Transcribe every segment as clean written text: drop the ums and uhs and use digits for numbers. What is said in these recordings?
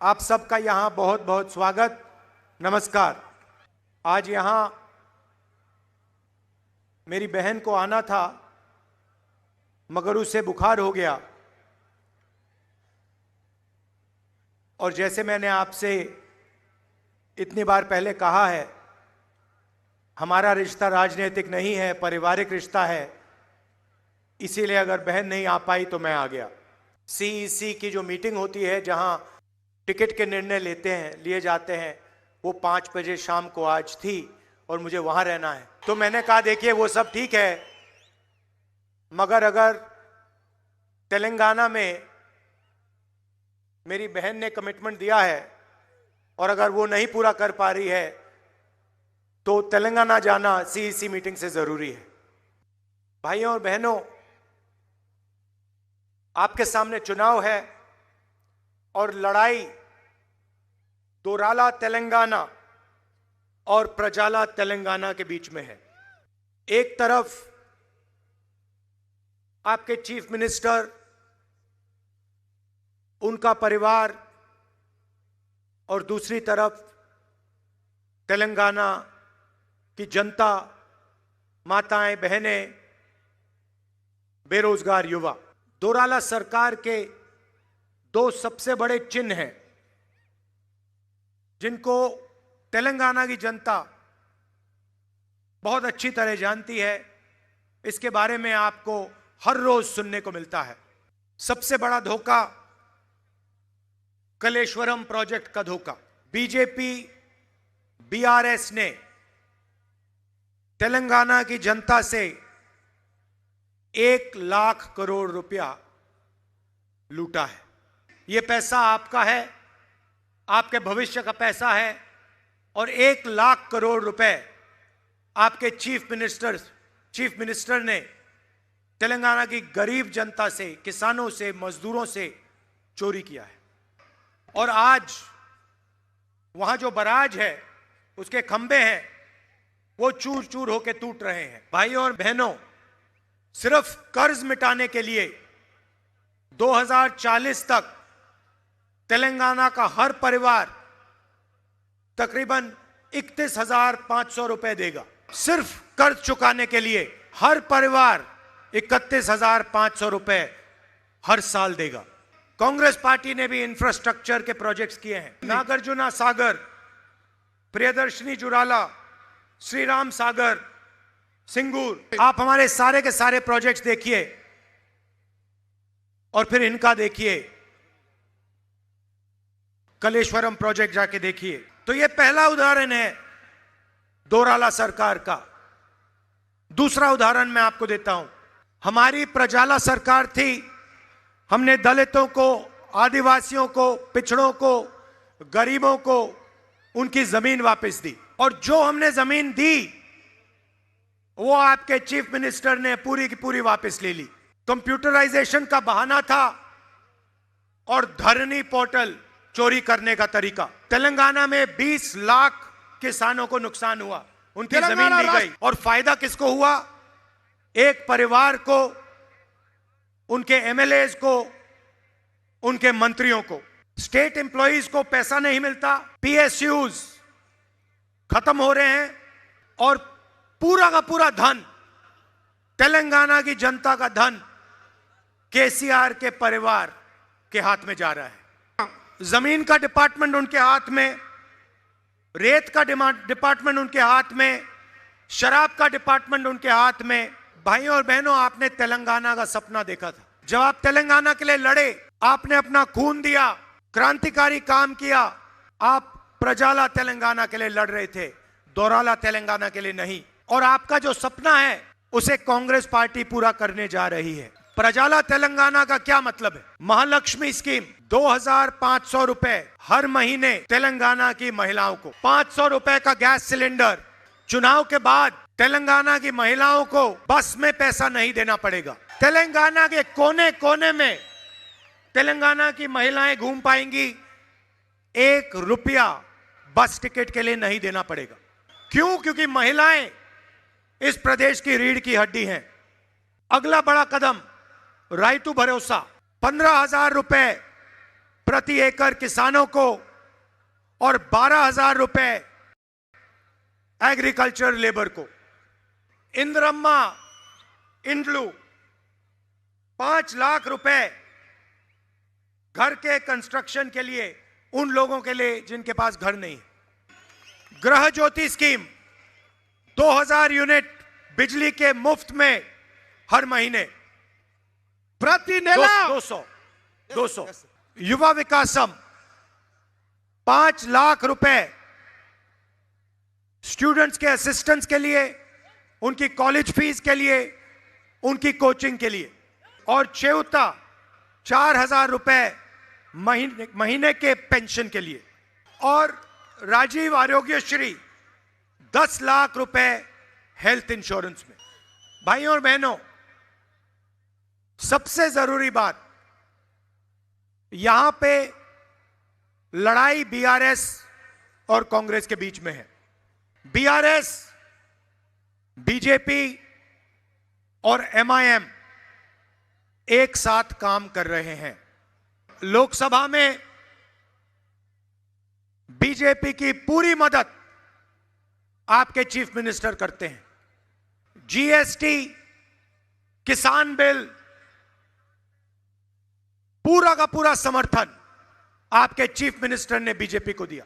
आप सबका यहाँ बहुत बहुत स्वागत, नमस्कार। आज यहाँ मेरी बहन को आना था मगर उसे बुखार हो गया और जैसे मैंने आपसे इतनी बार पहले कहा है, हमारा रिश्ता राजनीतिक नहीं है, पारिवारिक रिश्ता है। इसीलिए अगर बहन नहीं आ पाई तो मैं आ गया। सीईसी की जो मीटिंग होती है जहां टिकट के निर्णय लिए जाते हैं, वो 5 बजे शाम को आज थी और मुझे वहां रहना है। तो मैंने कहा देखिए वो सब ठीक है, मगर अगर तेलंगाना में मेरी बहन ने कमिटमेंट दिया है और अगर वो नहीं पूरा कर पा रही है तो तेलंगाना जाना सीईसी मीटिंग से जरूरी है। भाइयों और बहनों, आपके सामने चुनाव है और लड़ाई दोराला तेलंगाना और प्रजाला तेलंगाना के बीच में है। एक तरफ आपके चीफ मिनिस्टर, उनका परिवार और दूसरी तरफ तेलंगाना की जनता, माताएं, बहनें, बेरोजगार युवा। दोराला सरकार के 2 सबसे बड़े चिन्ह हैं जिनको तेलंगाना की जनता बहुत अच्छी तरह जानती है। इसके बारे में आपको हर रोज सुनने को मिलता है। सबसे बड़ा धोखा कलेश्वरम प्रोजेक्ट का धोखा। बीजेपी बीआरएस ने तेलंगाना की जनता से 1 लाख करोड़ रुपया लूटा है। यह पैसा आपका है, आपके भविष्य का पैसा है और 1 लाख करोड़ रुपए आपके चीफ मिनिस्टर ने तेलंगाना की गरीब जनता से, किसानों से, मजदूरों से चोरी किया है। और आज वहां जो बराज है, उसके खंभे हैं, वो चूर चूर होकर टूट रहे हैं। भाइयों और बहनों, सिर्फ कर्ज मिटाने के लिए 2040 तक तेलंगाना का हर परिवार तकरीबन 31,500 रुपए देगा। सिर्फ कर्ज चुकाने के लिए हर परिवार 31,500 रुपए हर साल देगा। कांग्रेस पार्टी ने भी इंफ्रास्ट्रक्चर के प्रोजेक्ट्स किए हैं। नागार्जुना सागर, प्रियदर्शनी जुराला, श्री राम सागर, सिंगूर। आप हमारे सारे के सारे प्रोजेक्ट्स देखिए और फिर इनका देखिए, कलेश्वरम प्रोजेक्ट जाके देखिए। तो यह पहला उदाहरण है दोराला सरकार का। दूसरा उदाहरण मैं आपको देता हूं। हमारी प्रजाला सरकार थी, हमने दलितों को, आदिवासियों को, पिछड़ों को, गरीबों को उनकी जमीन वापस दी। और जो हमने जमीन दी वो आपके चीफ मिनिस्टर ने पूरी की पूरी वापस ले ली। कंप्यूटराइजेशन का बहाना था और धरनी पोर्टल चोरी करने का तरीका। तेलंगाना में 20 लाख किसानों को नुकसान हुआ, उनकी जमीन ली गई। और फायदा किसको हुआ? एक परिवार को, उनके एमएलएज को, उनके मंत्रियों को। स्टेट एम्प्लॉइज को पैसा नहीं मिलता, पीएसयूज खत्म हो रहे हैं और पूरा का पूरा धन, तेलंगाना की जनता का धन केसीआर के परिवार के हाथ में जा रहा है। जमीन का डिपार्टमेंट उनके हाथ में, रेत का डिपार्टमेंट उनके हाथ में, शराब का डिपार्टमेंट उनके हाथ में। भाइयों और बहनों, आपने तेलंगाना का सपना देखा था। जब आप तेलंगाना के लिए लड़े, आपने अपना खून दिया, क्रांतिकारी काम किया। आप प्रजाला तेलंगाना के लिए लड़ रहे थे, दोराला तेलंगाना के लिए नहीं। और आपका जो सपना है उसे कांग्रेस पार्टी पूरा करने जा रही है। प्रजाला तेलंगाना का क्या मतलब है? महालक्ष्मी स्कीम, 2,500 रुपए हर महीने तेलंगाना की महिलाओं को, 500 रुपए का गैस सिलेंडर। चुनाव के बाद तेलंगाना की महिलाओं को बस में पैसा नहीं देना पड़ेगा। तेलंगाना के कोने कोने में तेलंगाना की महिलाएं घूम पाएंगी। 1 रुपया बस टिकट के लिए नहीं देना पड़ेगा। क्यों? क्योंकि महिलाएं इस प्रदेश की रीढ़ की हड्डी हैं। अगला बड़ा कदम, राइतु भरोसा, 15,000 रुपए प्रति एकड़ किसानों को और 12,000 रुपए एग्रीकल्चर लेबर को। इंद्रम्मा इंड्लू 5 लाख रुपए घर के कंस्ट्रक्शन के लिए उन लोगों के लिए जिनके पास घर नहीं। गृह ज्योति स्कीम 2000 यूनिट बिजली के मुफ्त में हर महीने प्रति नेला 200। युवा विकासम 5 लाख रुपए स्टूडेंट्स के असिस्टेंट्स के लिए, उनकी कॉलेज फीस के लिए, उनकी कोचिंग के लिए। और चेउता 4,000 रुपए महीने के पेंशन के लिए। और राजीव आरोग्यश्री 10 लाख रुपए हेल्थ इंश्योरेंस में। भाइयों और बहनों, सबसे जरूरी बात, यहां पे लड़ाई बीआरएस और कांग्रेस के बीच में है। बीआरएस, बीजेपी और एमआईएम एक साथ काम कर रहे हैं। लोकसभा में बीजेपी की पूरी मदद आपके चीफ मिनिस्टर करते हैं। जीएसटी, किसान बिल, पूरा का पूरा समर्थन आपके चीफ मिनिस्टर ने बीजेपी को दिया।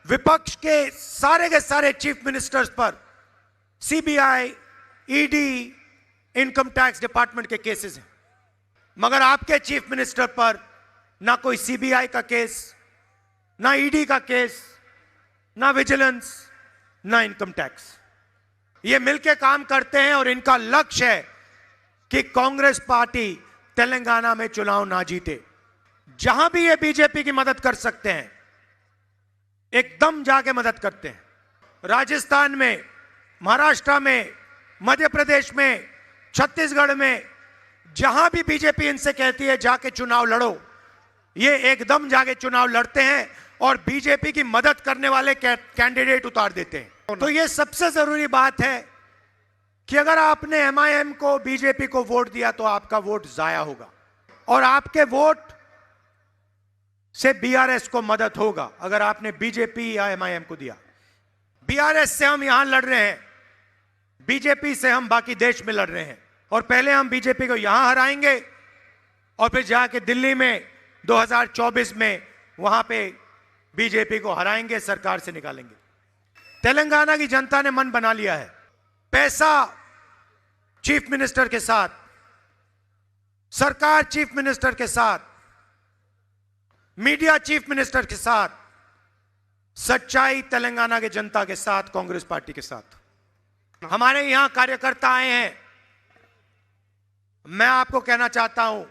विपक्ष के सारे चीफ मिनिस्टर्स पर CBI, ED, income tax department के केसेस हैं, मगर आपके चीफ मिनिस्टर पर ना कोई सीबीआई का केस, ना ईडी का केस, ना विजिलेंस, ना इनकम टैक्स। ये मिलके काम करते हैं और इनका लक्ष्य है कि कांग्रेस पार्टी तेलंगाना में चुनाव ना जीते। जहां भी ये बीजेपी की मदद कर सकते हैं, एकदम जाके मदद करते हैं। राजस्थान में, महाराष्ट्र में, मध्य प्रदेश में, छत्तीसगढ़ में, जहां भी बीजेपी इनसे कहती है जाके चुनाव लड़ो, ये एकदम जाके चुनाव लड़ते हैं और बीजेपी की मदद करने वाले कैंडिडेट उतार देते हैं। तो ये सबसे जरूरी बात है कि अगर आपने एमआईएम को, बीजेपी को वोट दिया तो आपका वोट जाया होगा और आपके वोट से बीआरएस को मदद होगा अगर आपने बीजेपी या एमआईएम को दिया। बीआरएस से हम यहां लड़ रहे हैं, बीजेपी से हम बाकी देश में लड़ रहे हैं। और पहले हम बीजेपी को यहां हराएंगे और फिर जाके दिल्ली में 2024 में वहां पे बीजेपी को हराएंगे, सरकार से निकालेंगे। तेलंगाना की जनता ने मन बना लिया है। पैसा चीफ मिनिस्टर के साथ, सरकार चीफ मिनिस्टर के साथ, मीडिया चीफ मिनिस्टर के साथ, सच्चाई तेलंगाना के जनता के साथ, कांग्रेस पार्टी के साथ। हमारे यहां कार्यकर्ता आए हैं। मैं आपको कहना चाहता हूं,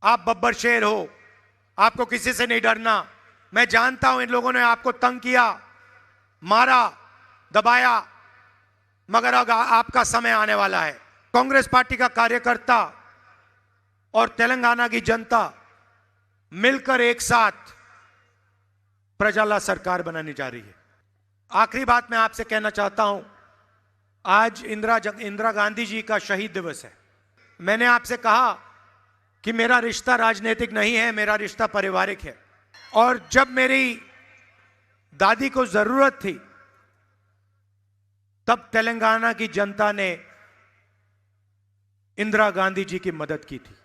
आप बब्बर शेर हो, आपको किसी से नहीं डरना। मैं जानता हूं इन लोगों ने आपको तंग किया, मारा, दबाया, मगर अब आपका समय आने वाला है। कांग्रेस पार्टी का कार्यकर्ता और तेलंगाना की जनता मिलकर एक साथ प्रजाला सरकार बनाने जा रही है। आखिरी बात मैं आपसे कहना चाहता हूं, आज इंदिरा गांधी जी का शहीद दिवस है। मैंने आपसे कहा कि मेरा रिश्ता राजनीतिक नहीं है, मेरा रिश्ता पारिवारिक है। और जब मेरी दादी को जरूरत थी तब तेलंगाना की जनता ने इंदिरा गांधी जी की मदद की थी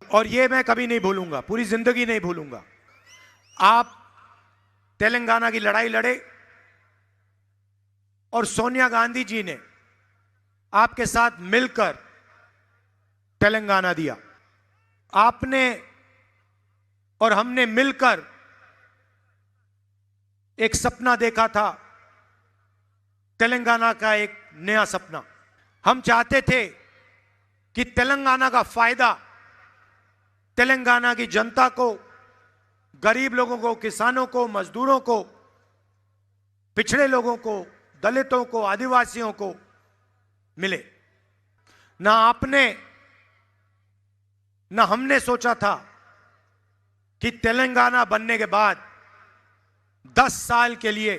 और यह मैं कभी नहीं भूलूंगा, पूरी जिंदगी नहीं भूलूंगा। आप तेलंगाना की लड़ाई लड़े और सोनिया गांधी जी ने आपके साथ मिलकर तेलंगाना दिया। आपने और हमने मिलकर एक सपना देखा था, तेलंगाना का एक नया सपना। हम चाहते थे कि तेलंगाना का फायदा तेलंगाना की जनता को, गरीब लोगों को, किसानों को, मजदूरों को, पिछड़े लोगों को, दलितों को, आदिवासियों को मिले। ना आपने ना हमने सोचा था कि तेलंगाना बनने के बाद 10 साल के लिए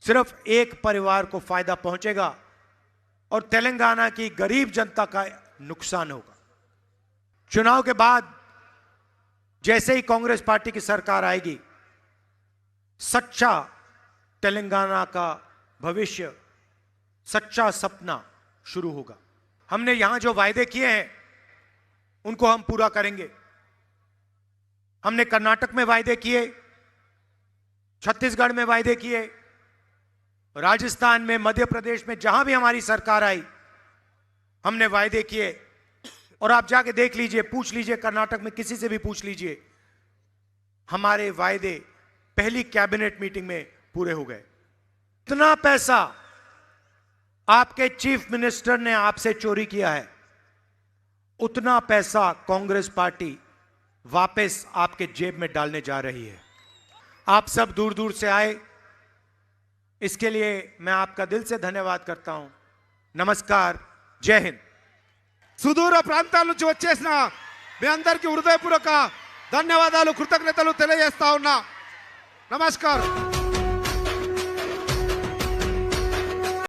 सिर्फ एक परिवार को फायदा पहुंचेगा और तेलंगाना की गरीब जनता का नुकसान होगा। चुनाव के बाद जैसे ही कांग्रेस पार्टी की सरकार आएगी, सच्चा तेलंगाना का भविष्य, सच्चा सपना शुरू होगा। हमने यहां जो वायदे किए हैं उनको हम पूरा करेंगे। हमने कर्नाटक में वायदे किए, छत्तीसगढ़ में वायदे किए, राजस्थान में, मध्य प्रदेश में, जहां भी हमारी सरकार आई हमने वायदे किए। और आप जाके देख लीजिए, पूछ लीजिए, कर्नाटक में किसी से भी पूछ लीजिए, हमारे वायदे पहली कैबिनेट मीटिंग में पूरे हो गए। इतना पैसा आपके चीफ मिनिस्टर ने आपसे चोरी किया है, उतना पैसा कांग्रेस पार्टी वापस आपके जेब में डालने जा रही है। आप सब दूर दूर से आए, इसके लिए मैं आपका दिल से धन्यवाद करता हूं। नमस्कार, जय हिंद। సుదూర ప్రాంతాల నుంచి వచ్చేసిన మీ అందరికీ హృదయపూర్వక ధన్యవాదాలు, కృతజ్ఞతలు తెలియజేస్తా ఉన్నా. నమస్కారం.